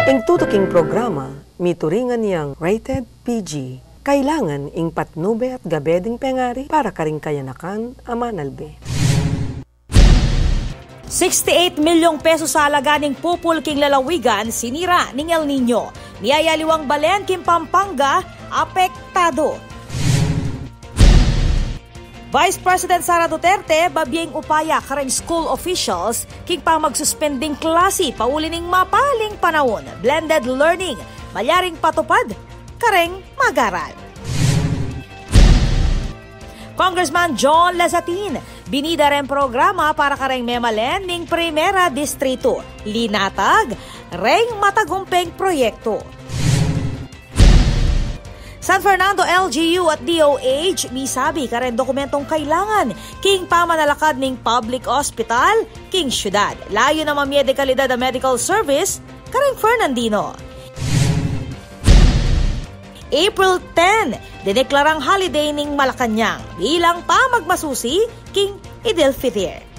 Ing tutuking programa, mituringan niyang rated PG. Kailangan ing patnube at gabeding pengari para karing kayanakan amanalbe. 68 milyong peso sa halaga ning pupul king lalawigan sinira ning El Nino. Niyayaliwang balen king Pampanga apektado. Vice President Sara Duterte babyeng upaya kareng school officials king pang magsuspending klase pauli ning mapaling panahon. Blended learning malyaring patupad kareng magaral. Congressman John Lazatin binida rin programa para kareng memalen ning Primera Distrito. Linatag reng matagumpeng proyekto. San Fernando LGU at DOH misabi karen dokumentong kailangan king pamanalakad ning public hospital king syudad. Layo na mamiyede kalidad ang medical service kareng Fernandino. April 10, dineklarang holiday ning Malacanang bilang pamagmasusi king Idil Fitr.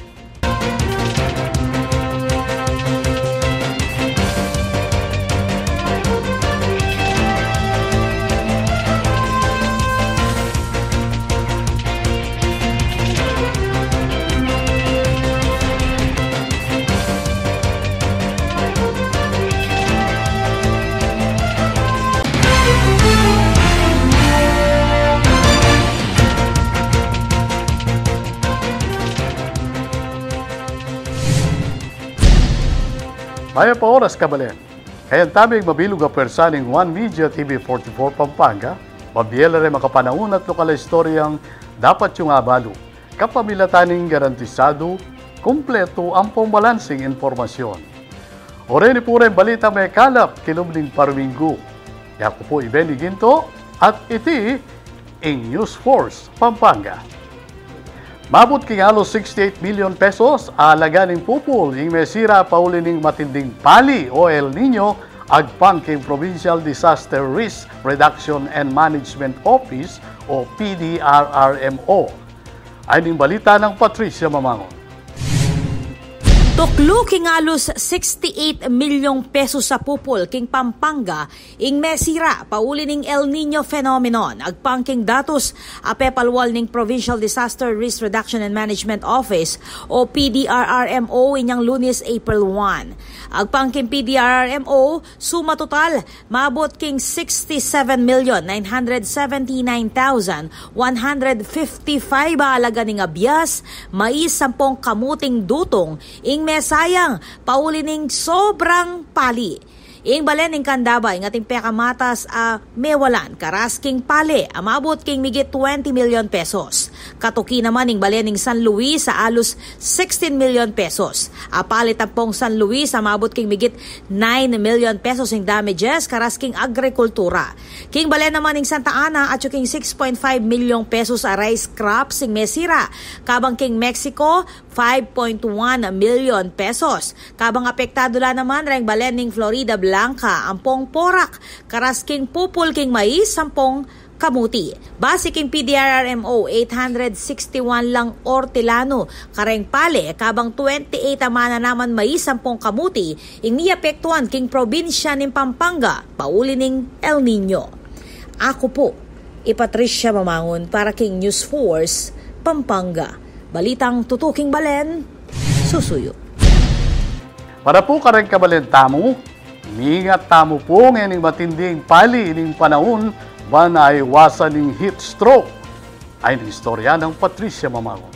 Maya pa oras kabalen. Kaya tabing mabilog ang pwersa ng One Media TV 44 Pampanga, mabiyela rin makapanaun at lokal istoryang dapat yung abalo. Kapamilataning garantisado, kumpleto ang pambalansing informasyon. Oreni po rin balita may kalap kilumling parwinggo. Yako po Ibeni Ginto at iti in News Force Pampanga. Mabot king halos 68 million pesos alaga ning pupul ing mesira pauli ning matinding pali o El Nino agpang king Provincial Disaster Risk Reduction and Management Office o PDRRMO. Ay ning balita ng Patricia Mamangon. Tuklo king halos 68 milyong pesos sa pupul king Pampanga ing mesira pauli ning El Nino phenomenon agpang king datos apepalwal ning Provincial Disaster Risk Reduction and Management Office o PDRRMO inyang Lunes April 1. Agpang king PDRRMO suma total maabot king 67,979,155 halaga ning abyas mais 10 kamuting dutong ing mesayang pauli ning sobrang pali. Ing balen ning Candaba ing ating pekamatas mewalan karasking pali amabot king migit 20 million pesos. Katuki naman ing balen ning San Luis sa alos 16 million pesos. Apalit pong San Luis amabot king migit 9 million pesos ing damages karasking agrikultura. King balen naman ing Santa Ana at king 6.5 million pesos a rice crops ing mesira. Kabang king Mexico 5.1 million pesos. Kabang apektado la naman reng balen ning Florida Blanca, ampong porak, karasking pupul king mais, 10 kamuti. Base king PDRRMO, 861 lang ortilano, kareng pale, kabang 28 amana naman mais, 10 kamuti, ing niapektuan king probinsya ning Pampanga, pauli ning El Nino. Ako po, Patricia Mamangon para king News Force, Pampanga. Balitang tutuking balen, susuyo. Para po kareng kabalen tamo, mingat tamo po ngayon matinding pali ining panahon ba na iwasan ng heat stroke. Ay ng istorya ng Patricia Mamangon.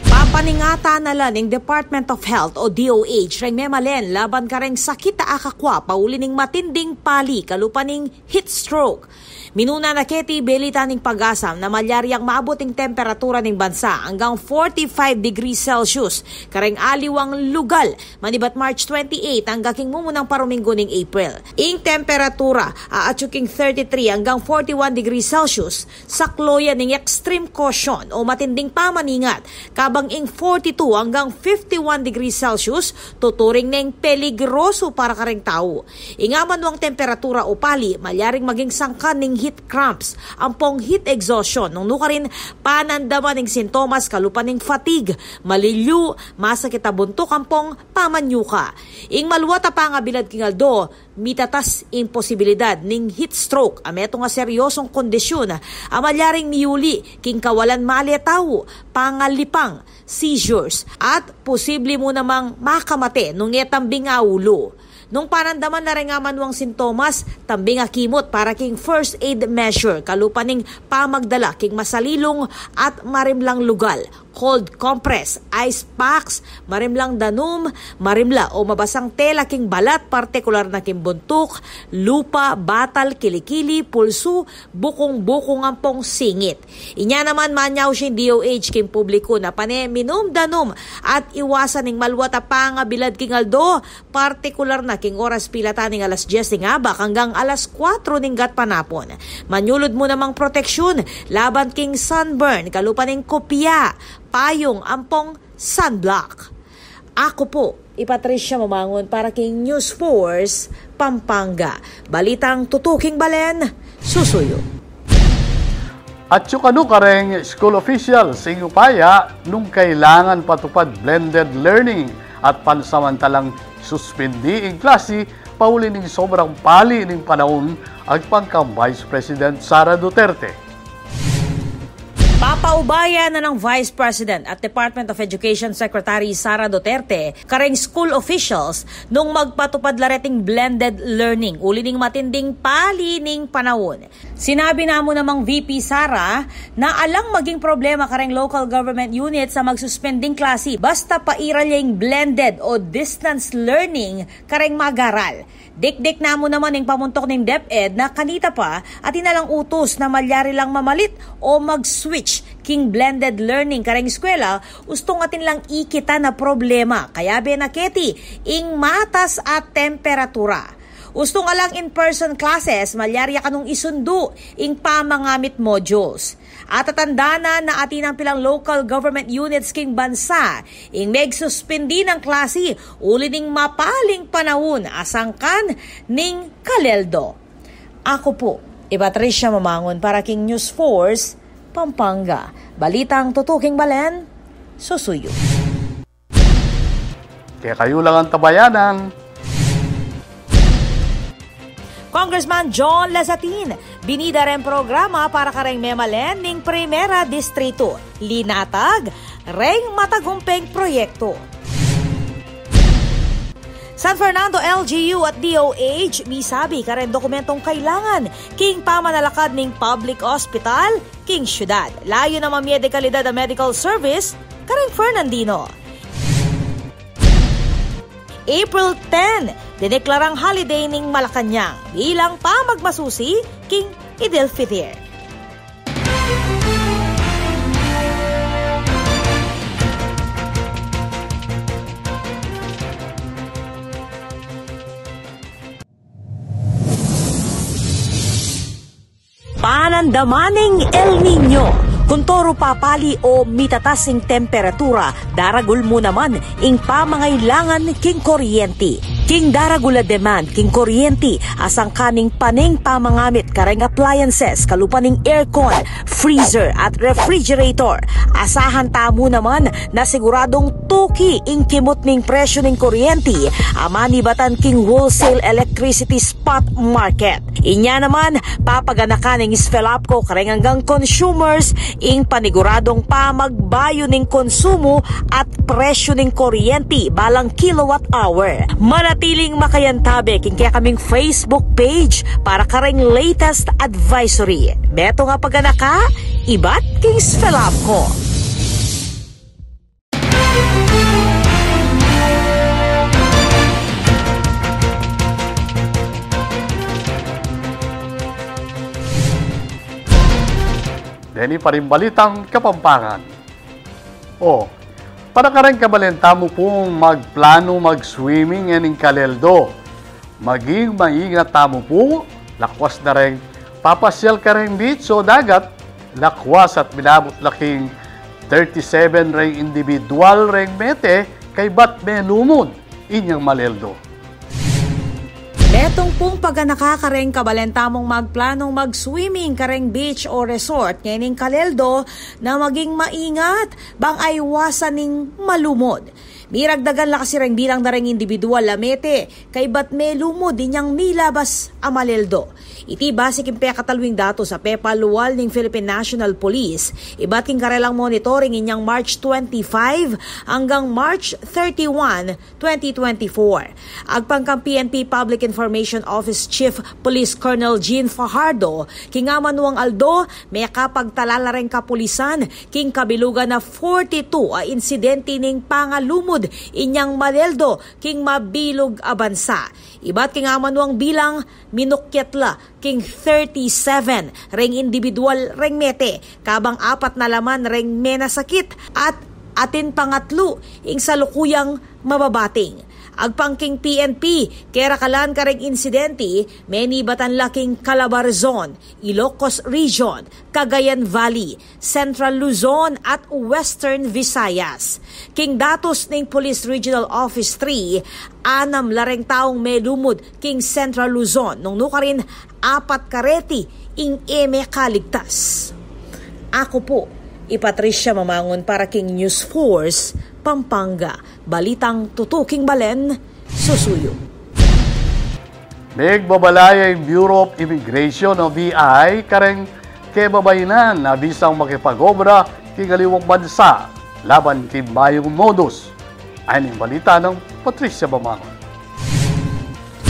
Papaningata na lang ng Department of Health o DOH reng memalen laban ka reng sakit na akakwa pauli ning matinding pali kalupaning heat stroke. Minuna na keti belita ning pag-asam na malyaryang maabuting temperatura ning bansa hanggang 45 degrees Celsius. Kareng aliwang lugal manibat March 28 hanggang king mumunang paruminggo ning April. Ing temperatura aatsuking 33 hanggang 41 degrees Celsius. Sakloyan ning extreme caution o matinding pamaningat kabang ing ning 42 hanggang 51 degrees Celsius, tuturing ning peligroso para karing tao. Ingaman ang temperatura o pali, malyaring maging sangkan ning heat cramps, ampong heat exhaustion, nung nukarin panandaman ning sintomas kalupan ning fatigue, malilyo, masakit a buntok, ampong pamanyuka. Ing maluwata pa nga bilad king aldo, mitatas imposibilidad ning heat stroke, ameto nga seryosong kondisyon, amalyaring miyuli king kawalan maletaw, pangalipang, seizures, at posible mo namang makamate nung etambing nga ulo. Nung panandaman na rin nga manuang sintomas, tambing nga kimot para king first aid measure, kalupaning pamagdala king masalilong at marimlang lugal, cold compress, ice packs, marimlang danum, marimla o mabasang tela king balat, partikular na king buntok, lupa, batal, kilikili, pulso, bukong-bukong ampong singit. Inya naman manyaw siyang DOH king publiko na pane minum danum at iwasan ning malwata pa nga bilad king aldo, partikular na king oras pilata ning alas 10 ning abak hanggang alas 4 ning gat panapon. Manyulod mo namang proteksyon laban king sunburn, kalupan ning kopya, payong ampong sunblock. Ako po, Patricia Mamangon para king News Force, Pampanga. Balitang tutuking balen, susuyo. At yung kareng school official sing upaya nung kailangan patupad blended learning at pansamantalang suspindi ang klase pauli ning sobrang pali ning panahon ang pangkang Vice President Sara Duterte. Papaubaya na ng Vice President at Department of Education Secretary Sara Duterte kareng school officials nung magpatupad lareting blended learning uli ning matinding palining panahon. Sinabi na mo namang VP Sara na alang maging problema kareng local government unit sa magsuspending klase basta pairalyeng blended o distance learning kareng magaral. Dikdik na mo naman ng pamuntok ng DepEd na kanita pa at inalang utos na malyari lang mamalit o mag-switch king blended learning kareng eskwela, ustong atin lang ikita na problema. Kaya benaketi, ing matas at temperatura. Ustong alang in-person classes, malyari kanong isundo ing pamangamit modules. At tatandana na atin ang pilang local government units king bansa ing megsuspindi ng klase uli ning mapaling panahon asangkan ning kaleldo. Ako po, Patricia Mamangon para king News Force, Pampanga. Balitang tutuking balen, susuyo. Kaya kayo lang ang tabayanan. Congressman John Lazatin, binida rin programa para kareng memalen ning Primera Distrito. Linatag, reng matagumpeng proyekto. San Fernando LGU at DOH, misabi karen dokumentong kailangan king pamanalakad ning public hospital, king syudad. Layo na mamiyede kalidad ang medical service, kareng Fernandino. April 10, dineklarang holiday ning Malacanang bilang pamagmasusi king Idil Fitr. Panandamaning El Nino. Kuntoro papali o mitatasing temperatura, daragul mo naman ing pamangailangan king kuryente. King daragula demand king kuryente asang kaning paning pamangamit kareng appliances kalupaning aircon, freezer at refrigerator. Asahan tamo naman na siguradong tuki ing kimot ning presyo ning kuryente amani batan king wholesale electricity spot market. Inya naman papaganakan ning Sfelapco kareng hanggang consumers ing paniguradong pamagbayo ning konsumo at presyo ning kuryente balang kilowatt hour. Manatiling makayantabe king kaya kaming Facebook page para kareng latest advisory. Beto nga paganaka, ibat king Sfelapco. Deni pa rin balitang Kapampangan. Para ka rin kabalenta mo pong magplano mag-swimming yaning kaleldo. Maging maingat tamo po, lakwas na rin papasyal ka rin beach o dagat, lakwas at binabot laking 37 reng individual reng mete kay bat me lumod inyang Maleldo. Etong pong pag nakakareng kabalentamong magplanong mag-swimming kareng beach o resort ngayon Kaleldo na maging maingat bang ay wasan ning malumod. Miragdagan la kasi reng bilang na reng individual lamete kay bat me lumod inyang milabas a Maleldo. Iti base kimpe katalwing dato sa PEPA luwal ng Philippine National Police. Ibat king karelang monitoring inyang March 25 hanggang March 31, 2024. Agpangkang PNP Public Information Office Chief Police Colonel Jean Fajardo, kingamanuang Aldo, may kapagtalala rin kapulisan, king kabilugan na 42 a insidente ning pangalumod inyang Maleldo, king mabilog a bansa. Ibat kingamanuang bilang minukyatla king 37 reng individual reng mete, kabang 4 na laman reng menasakit at atin pangatlo ing salukuyang mababating. Agpangking PNP, kerakalan kareng insidente, many batan laking Calabarzon, Ilocos Region, Cagayan Valley, Central Luzon at Western Visayas. King datos ning Police Regional Office 3, 6 lareng taong may lumod king Central Luzon, nung nukarin 4 kareti ing eme kaligtas. Ako po, Patricia Mamangon para king News Force, Pampanga. Balitang tutuking balen, susuyo. Nagbabalaya yung Bureau of Immigration o BI kareng kebabaynan na bisang makipag-obra kingaliwang bansa laban kay mayong modus. Ayon ang balita ng Patricia Mamangon.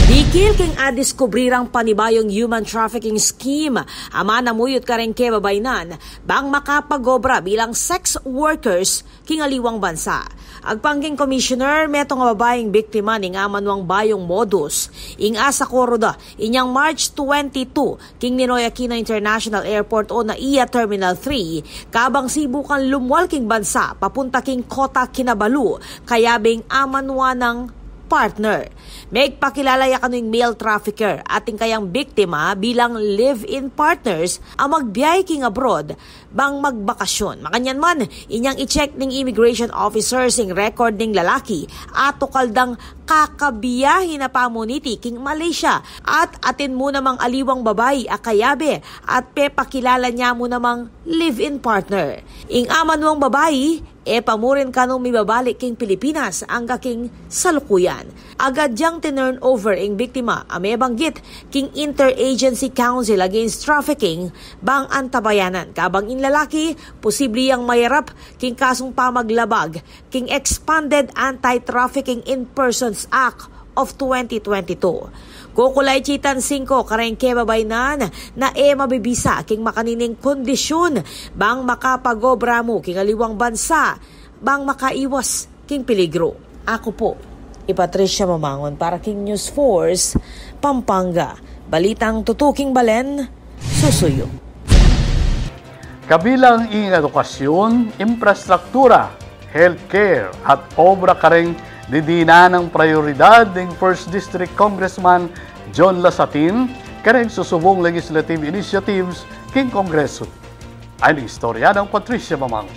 Dikil king adiskubrirang panibayong human trafficking scheme, ama namuyot kareng kebabaynan, bang makapagobra bilang sex workers kingaliwang bansa. Agpangking commissioner, metong babaeng biktima ning amanuang bayong modus. Ing asa koroda, inyang March 22, king Ninoy Aquino International Airport o NAIA Terminal 3, kabang sibukan lumwal king bansa, papunta king Kota Kinabalu, kayabing amanwa ng partner. Magpakilala ya kanuing male trafficker ating kayang biktima bilang live-in partners ang magbiyay king abroad bang magbakasyon. Makanyan man, inyang i-check ning immigration officers ing record ning lalaki ato kaldang kakabiyahin na pamuniti king Malaysia at atin mo namang aliwang babae akayabe at pepakilala niya mo namang live-in partner. Ing amanuang babae, pamurin kanong mibabalik king Pilipinas ang king salukuyan. Agad diyang tinurn over ing biktima ame banggit king Interagency Council Against Trafficking bang antabayanan. Kabang in lalaki, posible yang mayarap king kasong pamaglabag king Expanded Anti-Trafficking in Persons Act of 2022. Kukulay chitan 5 kareng kebabaynan na mabibisa king makanining kondisyon bang makapagobra mo king aliwang bansa bang makaiwas king peligro. Ako po, Patricia Mamangon para king News Force, Pampanga. Balitang tutuking balen, susuyo. Kabilang ing edukasyon, infrastruktura, healthcare at obra kareng didina ng prioridad ng 1st District Congressman John Lasatin kareng susubong legislative initiatives king Kongreso. Ay ang istorya ng Patricia Mamang.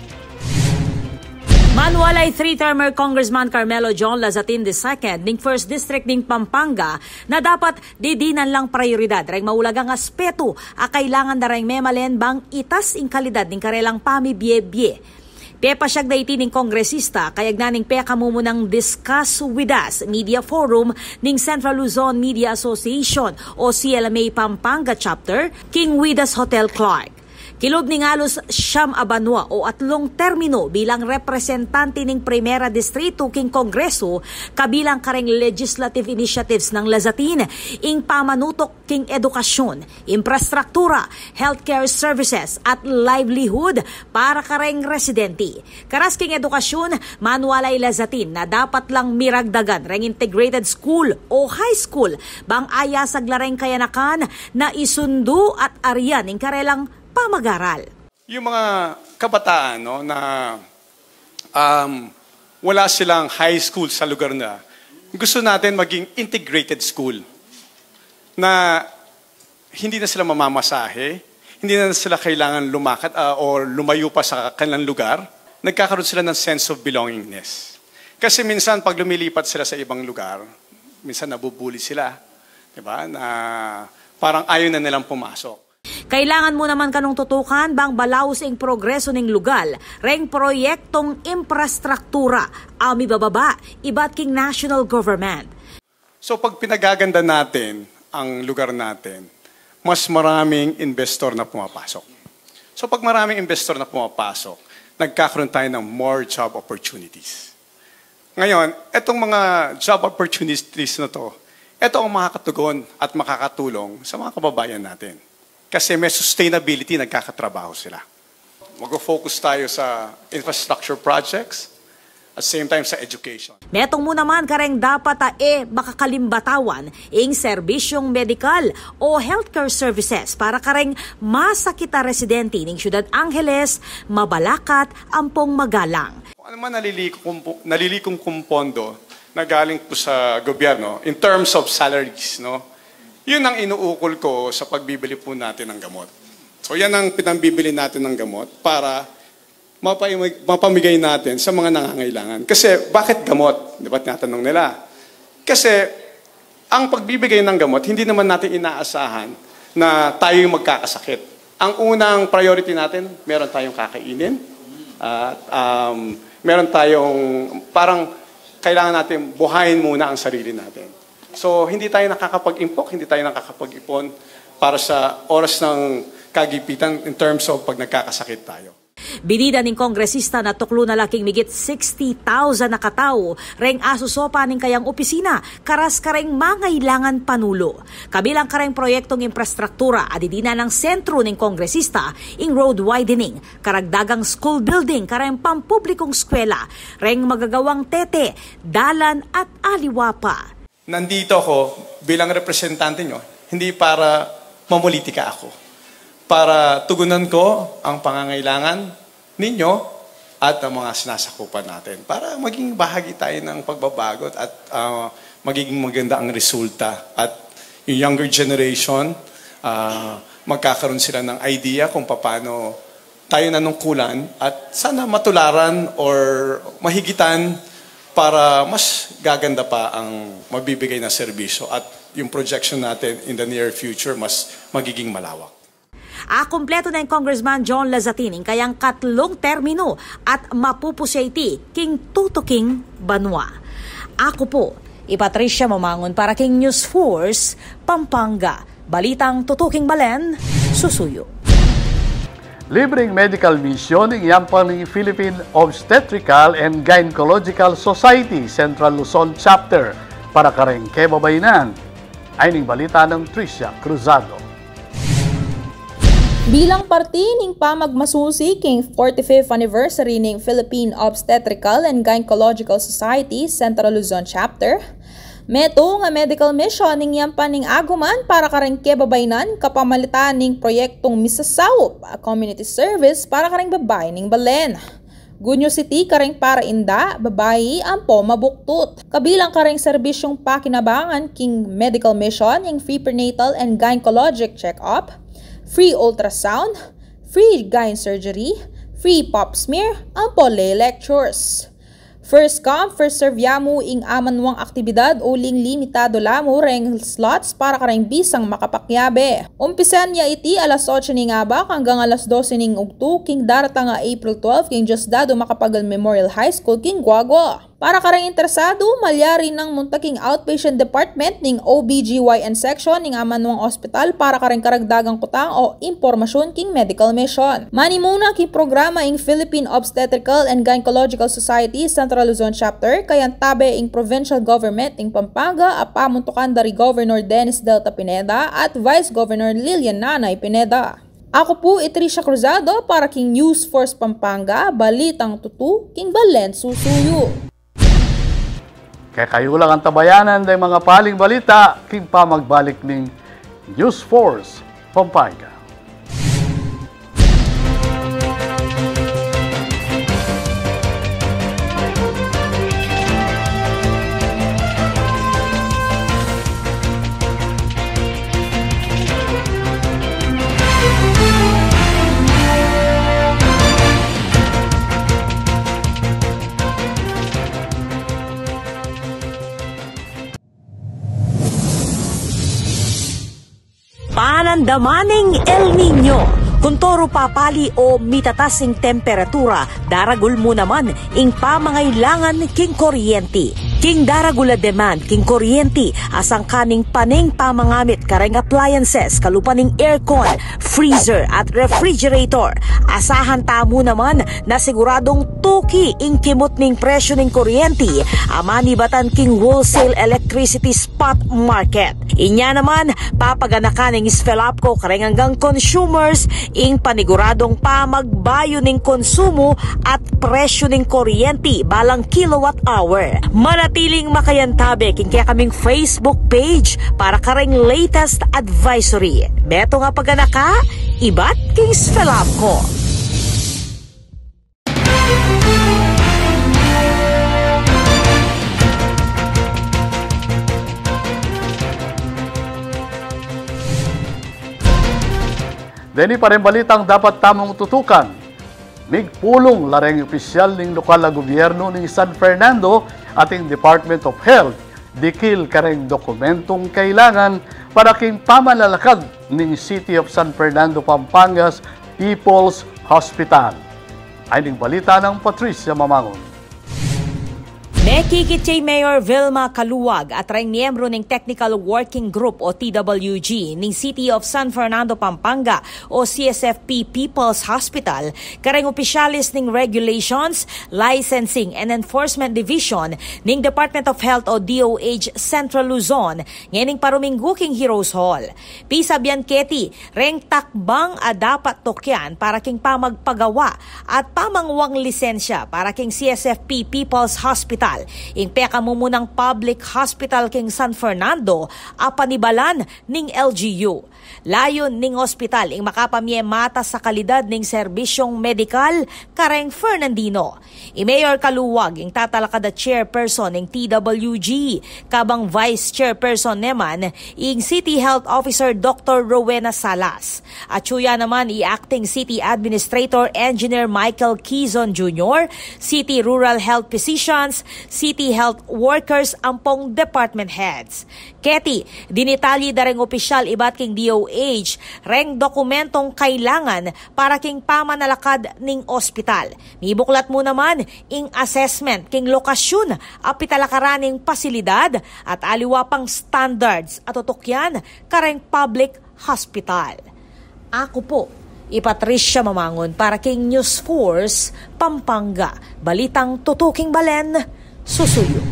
Manualay 3-termer Congressman Carmelo John Lazatin II ning 1st District ning Pampanga na dapat didinan lang prioridad reng maulagang aspeto a kailangan na reng memalen bang itas ing kalidad ning karelang pamibye-bye. Pepasyag na iti ning kongresista kayag na ning pekamumunang Discuss With Us Media Forum ning Central Luzon Media Association o CLMA Pampanga Chapter king Widas Hotel Clark. Kilob ning halos siyam abanwa o 3 termino bilang representante ning Primera Distrito king Kongreso kabilang kareng legislative initiatives ng Lazatin ing pamanutok king edukasyon, infrastruktura, healthcare services at livelihood para kareng residente. Karas king edukasyon, manualay Lazatin na dapat lang miragdagan reng integrated school o high school bang aya saglareng kayanakan na isundo at arian ing karelang pamag-aral. Yung mga kabataan na wala silang high school sa lugar na, gusto natin maging integrated school na hindi na sila mamamasahe, hindi na sila kailangan lumakad o lumayo pa sa kanilang lugar. nagkakaroon sila ng sense of belongingness. Kasi minsan, pag lumilipat sila sa ibang lugar, minsan nabubuli sila. Diba? Na parang ayaw na nilang pumasok. Kailangan mo naman kanong tutukan bang balaos ing progreso ning lugal, reng proyektong infrastruktura, ami bababa, iba't king national government. So pag pinagaganda natin ang lugar natin, mas maraming investor na pumapasok. So pag maraming investor na pumapasok, nagkakaroon tayo ng more job opportunities. Ngayon, etong mga job opportunities na to, ito ang makakatugon at makakatulong sa mga kababayan natin. Kasi may sustainability, nagkakatrabaho sila. Mag-focus tayo sa infrastructure projects, at same time sa education. Metong mo naman kareng dapat makakalimbatawan ing serbisyong medikal o healthcare services para kareng masakita residente ning Ciudad Angeles, Mabalacat, Ampong Magalang. Ano man nalilikong kumpondo na galing po sa gobyerno in terms of salaries, no? Yun ang inuukol ko sa pagbibili po natin ng gamot. So yan ang pinambibili natin ng gamot para mapamigay natin sa mga nangangailangan. Kasi bakit gamot? Di ba tinatanong nila? Kasi ang pagbibigay ng gamot, hindi naman natin inaasahan na tayo yung magkakasakit. Ang unang priority natin, meron tayong kakainin. Meron tayong, parang kailangan natin buhayin muna ang sarili natin. So, hindi tayo nakakapag-impok, hindi tayo nakakapag-ipon para sa oras ng kagipitan in terms of pag nagkakasakit tayo. Binida ning kongresista na tuklo na laking migit 60,000 na katao reng asusopa ning kayang opisina karas kareng mangailangan panulo. Kabilang kareng proyektong infrastruktura adidina ng sentro ning kongresista ing road widening, karagdagang school building kareng pampublikong eskwela, reng magagawang tete, dalan at aliwapa. Nandito ako bilang representante nyo, hindi para mamulitika ako. Para tugunan ko ang pangangailangan ninyo at ang mga sinasakupan natin. Para maging bahagi tayo ng pagbabago at magiging maganda ang resulta. At yung younger generation, magkakaroon sila ng idea kung paano tayo nanungkulan at sana matularan or mahigitan para mas gaganda pa ang mabibigay na serbisyo at yung projection natin in the near future mas magiging malawak. Kumpleto na yung Congressman John Lazatin kayang 3 termino at mapupusyayti king tutuking banwa. Ako po, Patricia Mamangon para King News Force, Pampanga. Balitang tutuking balen, susuyo. Libreng medical mission ng Yampan ng Philippine Obstetrical and Gynecological Society Central Luzon Chapter para kareng kebabaynan. Ay ning balita ng Tricia Cruzado. Bilang parte ning pamagmasusi king 45th anniversary ning Philippine Obstetrical and Gynecological Society Central Luzon Chapter, meto nga medical mission ning Yampan ning aguman para kareng kebabaynan kapamalitan ning proyektong Misasawop, a community service para kareng babay ning balen. Gunyo City kareng para inda, babayi, ampo, mabuktot. Kabilang kareng serbisyong pakinabangan king medical mission ing free prenatal and gynecologic check-up, free ultrasound, free gyn surgery, free pap smear, ampo lay lectures. First come, first serve yamu ing amanwang aktibidad uling limitado lamo reng slots para kareng bisang makapakyabe. Umpisan niya iti alas 8 ning abak hanggang alas 12 ning ugtu king darata nga April 12 king Diosdado Macapagal Memorial High School king Guagua. Para kareng interesado, malyari ng muntaking outpatient department ning OBGYN section ning amanwang ospital para kareng karagdagang kutang o impormasyon king medical mission. Manimuna king programa ing Philippine Obstetrical and Gynecological Society Central Luzon Chapter kayan tabe ing provincial government ing Pampanga apamuntukan dari Governor Dennis Delta Pineda at Vice Governor Lilian Nanay Pineda. Ako po Tricia Cruzado para King News Force Pampanga, balitang tutu king balen susuyo. Kaya kayo lang ang tabayanan ng mga paling balita, king pa magbalik ng News Force Pampanga. Panandamaning El Nino. Kung toro papali o mitatasing temperatura, daragul mo naman ing pamangailangan king kuryente. King daragula demand king kuryente asang kaning paning pamangamit kareng appliances kalupaning aircon, freezer at refrigerator. Asahan tamo naman na siguradong tuki ing kimot ning presyo ning kuryente amani batan king wholesale electricity spot market. Inya naman papaganakan ning Sfelapco kareng hanggang consumers ing paniguradong pamagbayo ning konsumo at presyo ning kuryente balang kilowatt hour. Manatiling makayantabe king kaya kaming Facebook page para kareng latest advisory. Beto nga paganaka, ibat king Sfelapco. Deni pa rin balitang dapat tamong tutukan. Migpulong lareng opisyal ng lokal na gobyerno ng San Fernando ating Department of Health dikil kareng dokumentong kailangan para king pamalalakad ng City of San Fernando, Pampangas People's Hospital. Ay ning balita ng Patricia Mamangon. Mekikit Mayor Vilma Kaluwag at rang miyembro ng Technical Working Group o TWG ng City of San Fernando, Pampanga o CSFP People's Hospital kareng opisyalis ng Regulations, Licensing and Enforcement Division ng Department of Health o DOH Central Luzon nganing parumingguking Heroes Hall. Pisabyan keti, reng takbang dapat tokyan para king pamagpagawa at pamangwang lisensya para king CSFP People's Hospital. Ing peka mo munang public hospital king San Fernando apanibalan ning LGU. Layon ning hospital ing makapamyemata sa kalidad ning serbisyong medikal kareng Fernandino. Mayor Kaluwag ing tatalakada chairperson ning TWG kabang vice chairperson naman ing City Health Officer Dr. Rowena Salas. At suya naman acting City Administrator Engineer Michael Quizon Jr., City Rural Health Physicians, City Health Workers ampong department heads. Keti, dinitalye dareng opisyal ibat king DOH reng dokumentong kailangan para king pamanalakad ning ospital. Mibuklat mo naman ing assessment king lokasyon apitalakaraning pasilidad at aliwa pang standards at tutukyan kareng public hospital. Ako po, Patricia Mamangon para king News Force, Pampanga. Balitang tutuking balen, susuyo.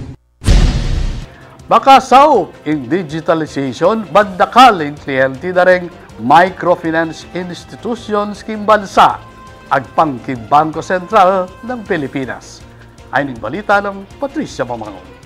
Makasaop in digitalization, bandakal in kliyente dareng microfinance institutions king bansa agpang king Bangko Sentral ng Pilipinas. Ay ning balita ng Patricia Mamangon.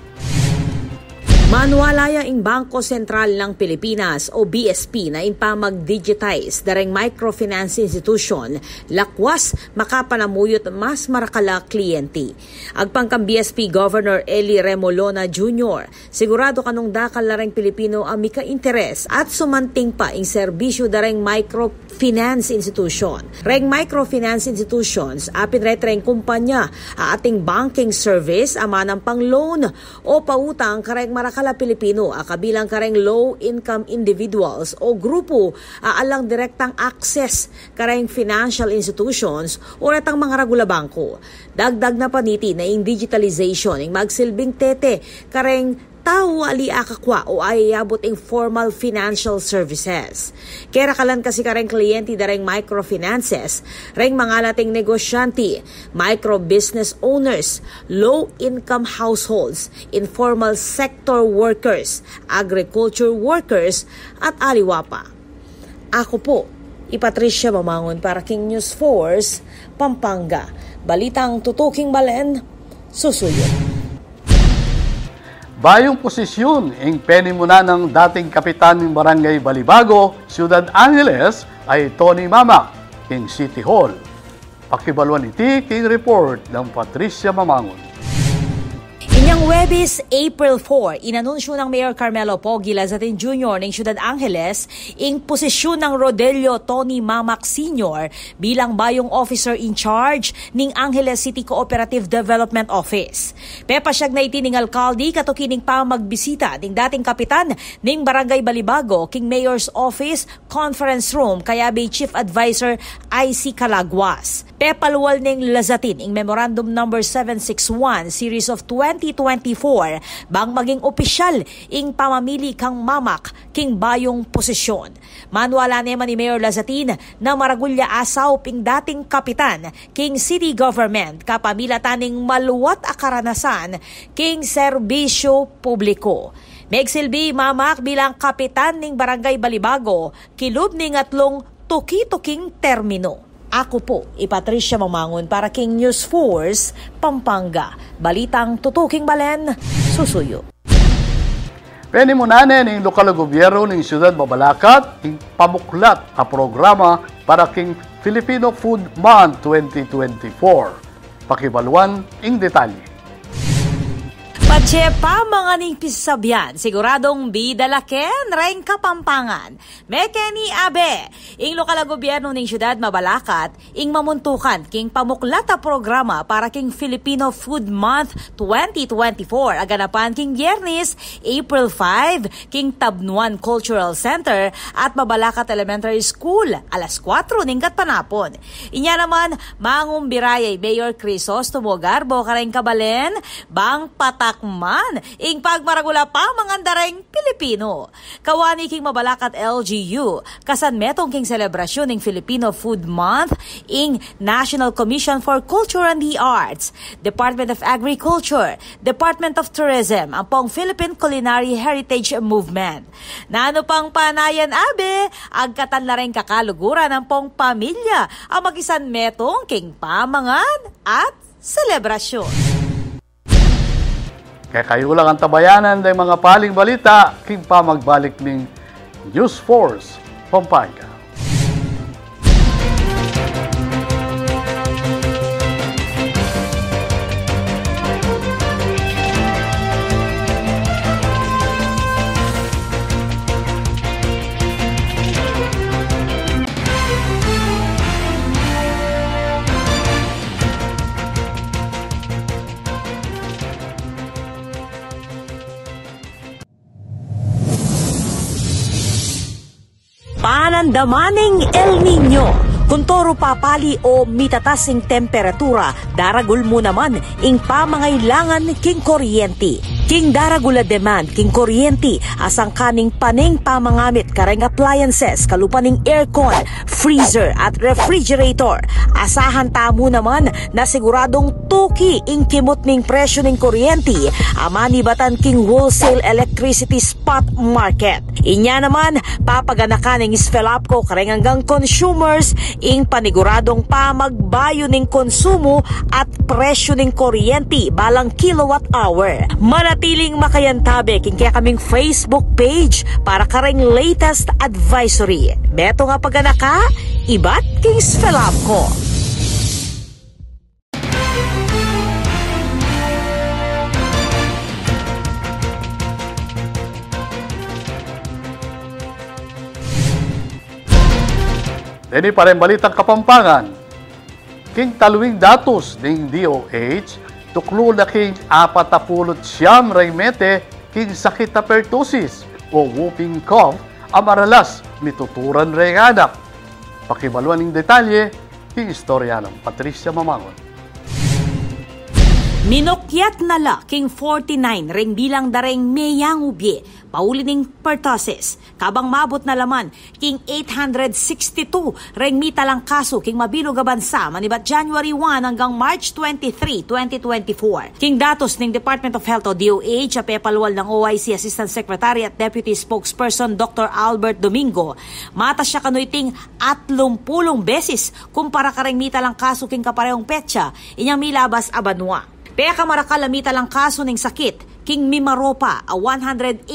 Manualaya ing Bangko Sentral ng Pilipinas o BSP na impamag-digitize dareng microfinance institution lakwas makapanamuyot mas marakala kliyente. Agpangkang BSP Governor Eli Remolona Jr., sigurado kanong dakal lareng Pilipino ang mika-interes at sumanting pa ing serbisyo dareng microfinance institution. Reng microfinance institutions apin retreng kumpanya ating banking service amanang pang loan o pautang kareng marakala Pilipino kabilang kareng low-income individuals o grupo alang direktang access kareng financial institutions o ratang mga regular bangko. Dagdag na paniti na ing digitalization ing magsilbing tete kareng tao ali akakwa o ayabot ing formal financial services. Kaya kalan kasi kareng kliyente dareng microfinances, reng mga lating negosyante, micro business owners, low-income households, informal sector workers, agriculture workers, at aliwa pa. Ako po, Patricia Mamangon para king News Force, Pampanga. Balitang tutuking balen, susuyo. Bayong posisyon ing penimuna ng dating kapitan ng Barangay Balibago, Ciudad Angeles ay Tony Mamak, king City Hall. Pakibaluan iti king report ng Patricia Mamangon. Inyang Huwebes, April 4, inanunsyo ng Mayor Carmelo Pogi Lazatin Jr. ng Ciudad Angeles ing posisyon ng Rodelio Tony Mamac Sr. bilang bayong officer in charge ng Angeles City Cooperative Development Office. Pepasyag na itining alkalde katukining pa magbisita ng dating kapitan ng Barangay Balibago king Mayor's Office Conference Room kaya bay Chief Advisor IC Calaguas. Pepalwal ng Lazatin ing Memorandum Number 761 Series of 2024 bang maging opisyal ing pamamili kang Mamac king bayong posisyon. Manuala naman ni Mayor Lazatin na maragulya asaw ping dating kapitan king city government kapamilataning maluwat a karanasan king serbisyo publiko. Megsilbi Mamac bilang kapitan ning Barangay Balibago kilub ning atlong tuki-tuking termino. Ako po, Patricia Mamangon para King News Force, Pampanga. Balitang tutuking balen, susuyo. Penimunanen ng lokal na gobyerno ng Siyudad Mabalacat ng pamuklat a programa para King Filipino Food Month 2024. Pakibaluan ing detalye. Patsepa mga ning pisabyan, siguradong bidalaken reng Kapampangan. Mekeni Abe, ing lokal na gobyerno ng Siyudad Mabalacat, ing mamuntukan king pamuklata programa para king Filipino Food Month 2024. Aganapan king Biyernes, April 5, king Tabnuan Cultural Center at Mabalacat Elementary School, alas 4 ning katpanapon. Inya naman, mangumbirayay Mayor Crisostomo Garbo kareng kabalen, bang patak man ing pagmaragula pa mangandareng Pilipino. Kawani king Mabalacat LGU, kasan metong king selebrasyon ng Filipino Food Month ing National Commission for Culture and the Arts, Department of Agriculture, Department of Tourism, ang pong Philippine Culinary Heritage Movement. Nano pang panayan abe, agkatan na rin kakaluguran ng pong pamilya ang magisan metong king pamangan at selebrasyon. Kaya kayo lang ang tabayanan ng mga paling balita, king pa magbalik ng News Force, Pampanga. Panandamaning El Nino. Kuntoro papali o mitatasing temperatura, daragul mo naman ing pamangailangan king kuryente. King daragula demand king kuryente asang kaning paning pamangamit kareng appliances kalupaning aircon, freezer at refrigerator. Asahan tamo naman na siguradong tuki ing kimot ning presyo ning kuryente amani batan king wholesale electricity spot market. Inya naman papaganakan ing Sfelapco kareng hanggang consumers ing paniguradong pa magbayo ning konsumo at presyo ning kuryente balang kilowatt hour. Manatiling makayantabe king kaya kaming Facebook page para kareng latest advisory. Beto nga paganaka, ibat king Sfelapco. Dini pa rin balitang Kapampangan. King taluing datos ng DOH, tuklo na king 49 remete king sakit na pertussis o whooping cough amaralas nituturan ring anak. Pakibaluan ng detalye, king istorya ng Patricia Mamangon. Minukyat na la king 49 ring bilang dareng meyang ubye, paulining pertussis. Kabang mabot na laman, king 862 ring mitalang kaso king mabilog a bansa manibat January 1 hanggang March 23, 2024. King datos ng Department of Health o DOH, apepalwal ng OIC Assistant Secretary at Deputy Spokesperson Dr. Albert Domingo, mata siya kanoy ting 30 beses kumpara kareng mitalang kaso king kaparehong petsa, inyang milabas a banwa. Peka marakalamita lang kaso ng sakit king Mimaropa a 187,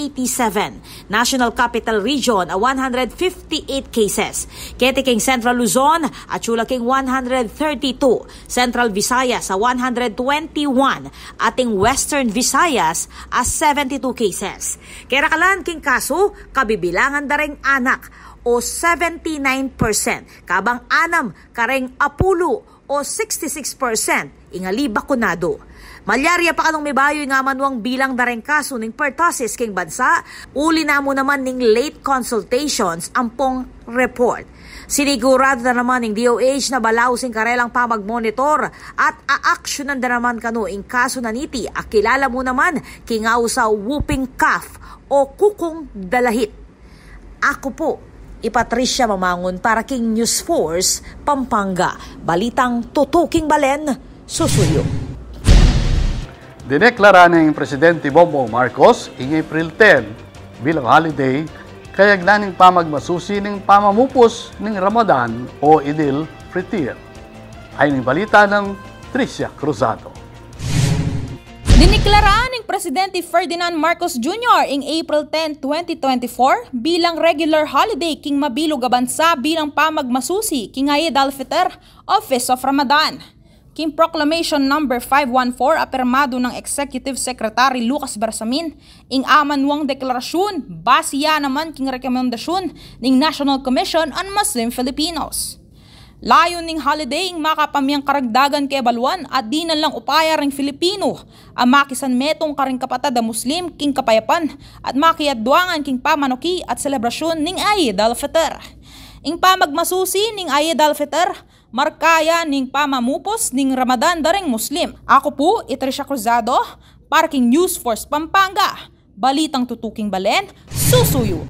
National Capital Region a 158 cases, Kete king Central Luzon at Chula king 132, Central Visayas a 121, ating Western Visayas a 72 cases. Kerakalan king kaso kabibilangan dareng anak o 79%, kabang anam kareng apulo o 66% ingali bakunado. Malyarya pa kanong may bayo nga manuang bilang dareng kaso ning pertussis king bansa, uli na mo naman ning late consultations ampong report. Sinigurado na naman ning DOH na balaw sing karelang pa magmonitor at aaksyonan na naman kano ing kaso na niti akilala mo naman kingaw sa whooping cough o kukong dalahit. Ako po, Patricia Mamangon para king News Force, Pampanga. Balitang tutuking balen, susuyo. Dineklara ng Presidente Bongbong Marcos ing April 10 bilang holiday kayag naning pamagmasusi ng pamamupos ng Ramadan o Idil Fitr. Ay ng balita ng Tricia Cruzado. Diniklara ng Presidente Ferdinand Marcos Jr. ing April 10, 2024 bilang regular holiday king mabilog a bansa bilang pamagmasusi king Eid al-Fitr o Feast of Ramadan. King Proclamation No. 514 apermado ng Executive Secretary Lucas Bersamin ing amanwang deklarasyon basiya naman king rekomendasyon ng National Commission on Muslim Filipinos. Layon ning holiday ing makapamiyang karagdagan kay baluan at di na lang upaya ring Filipino ang makisan metong karing kapatad a Muslim king kapayapan at makiyadwangan king pamanuki at selebrasyon ning Eid al-Fitr. Ing pamagmasusi ning Eid al-Fitr, markaya ning pamamupos ning Ramadan dareng Muslim. Ako po, Tricia Cruzado, para king News Force Pampanga. Balitang tutuking balen, susuyo.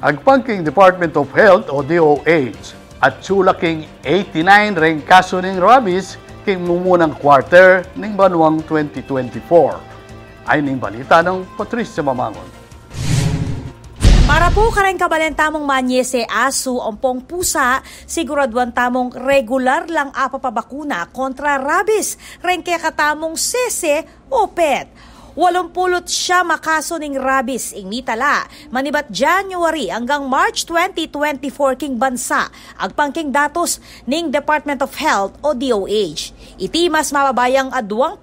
Agpang king Department of Health o DOH at chula king 89 ring kaso ning rabies king mumunang quarter ning banwang 2024. Ay ning balita ng Patricia Mamangon. Para po kareng kabalen tamong manyese aso ompong pusa, siguraduan tamong regular lang apapabakuna kontra rabies. Rengke katamong sese o pet. 80 siya makaso ning rabies ing nitala manibat January hanggang March 2024 king bansa agpangking datos ning Department of Health o DOH. Iti mas mababayang a 2%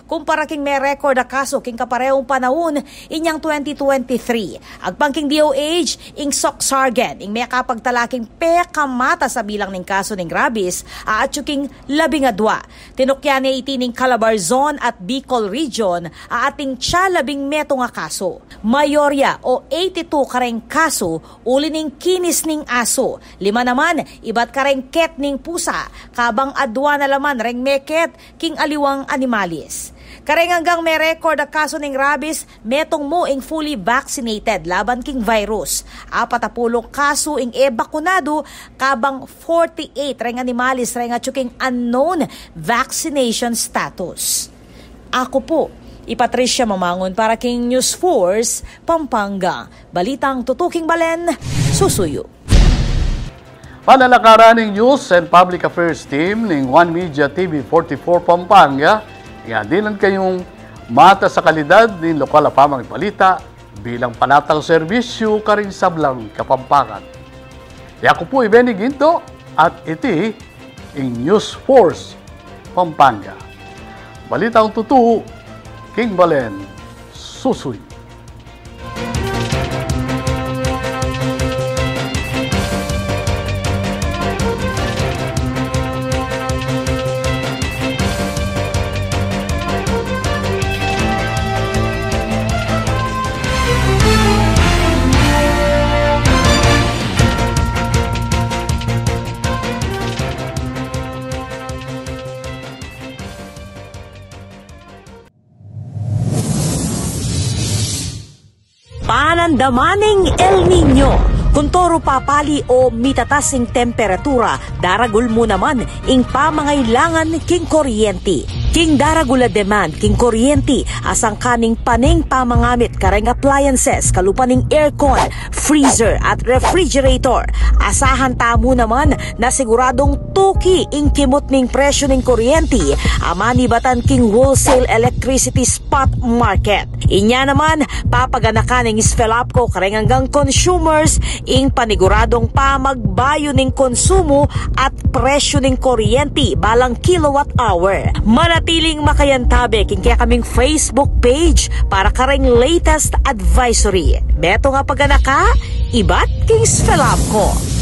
kumpara king may record a kaso king kaparehong panahon inyang 2023. Agpangking DOH ing Soksargen ing may kapagtalaking pekamata sa bilang ning kaso ning rabies aatsuking 12. Tinukyan ni iti ning Calabarzon at Bicol Region ating tsalabing meto nga kaso. Mayorya o 82 kareng kaso uli ning kinis ning aso. 5 naman ibat kareng ket ning pusa kabang adwa na laman reng meket king aliwang animalis. Kareng hanggang may record a kaso ning rabies metong mo ing fully vaccinated laban king virus. 40 kaso ing bakunado kabang 48 reng animalis reng atsuking unknown vaccination status. Ako po, Patricia Mamangon para king News Force, Pampanga. Balitang tutuking balen, susuyo. Panalakaran ng News and Public Affairs Team ng One Media TV 44 Pampanga, iadilan kayong mata sa kalidad ng lokal na pamang balita bilang panatang serbisyo karing sablang Kapampangan. Ako po Benny Ginto at iti ang News Force, Pampanga. Balitang tutu, King Balen, susuy. Panandamaning El Nino. Kuntoro papali o mitatasing temperatura, daragul mo naman ing pamangailangan king kuryente. King daragula demand king kuryente asang kaning paning pamangamit kareng appliances kalupaning aircon, freezer at refrigerator. Asahan tamo naman na siguradong tuki ing kimot ning presyo ning kuryente amani batan king wholesale electricity spot market. Inya naman papaganakan ning Sfelapco kareng hanggang consumers ing paniguradong pa magbayo ning konsumo at presyo ning kuryente balang kilowatt hour. Manatiling makayantabe king kaya kaming Facebook page para kareng latest advisory. Beto nga paganaka, ibat king Sfelapco.